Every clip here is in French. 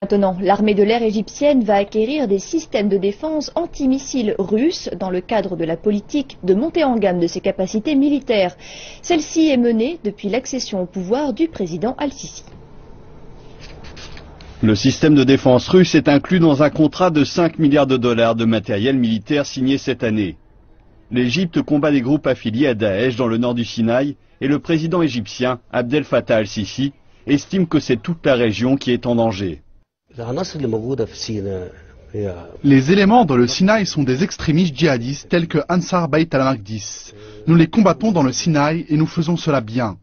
Maintenant, l'armée de l'air égyptienne va acquérir des systèmes de défense antimissiles russes dans le cadre de la politique de montée en gamme de ses capacités militaires. Celle-ci est menée depuis l'accession au pouvoir du président Al-Sisi. Le système de défense russe est inclus dans un contrat de 5 milliards de dollars de matériel militaire signé cette année. L'Égypte combat des groupes affiliés à Daesh dans le nord du Sinaï et le président égyptien Abdel Fattah al-Sisi estime que c'est toute la région qui est en danger. Les éléments dans le Sinaï sont des extrémistes djihadistes tels que Ansar Bayt al-Maqdis. Nous les combattons dans le Sinaï et nous faisons cela bien.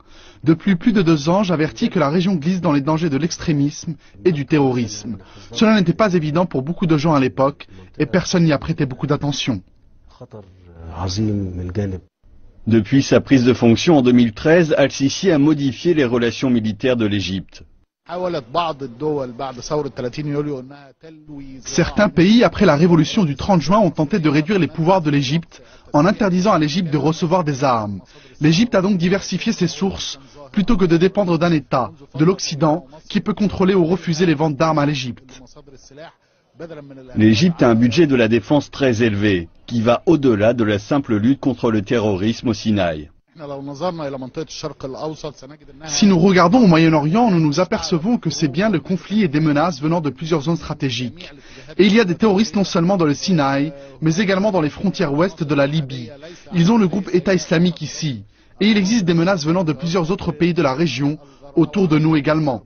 Depuis plus de 2 ans, j'avertis que la région glisse dans les dangers de l'extrémisme et du terrorisme. Cela n'était pas évident pour beaucoup de gens à l'époque et personne n'y a prêté beaucoup d'attention. Depuis sa prise de fonction en 2013, Al-Sisi a modifié les relations militaires de l'Égypte. Certains pays, après la révolution du 30 juin, ont tenté de réduire les pouvoirs de l'Égypte en interdisant à l'Égypte de recevoir des armes. L'Égypte a donc diversifié ses sources plutôt que de dépendre d'un État, de l'Occident, qui peut contrôler ou refuser les ventes d'armes à l'Égypte. L'Égypte a un budget de la défense très élevé, qui va au-delà de la simple lutte contre le terrorisme au Sinaï. Si nous regardons au Moyen-Orient, nous nous apercevons que c'est bien le conflit et des menaces venant de plusieurs zones stratégiques. Et il y a des terroristes non seulement dans le Sinaï, mais également dans les frontières ouest de la Libye. Ils ont le groupe État islamique ici. Et il existe des menaces venant de plusieurs autres pays de la région, autour de nous également.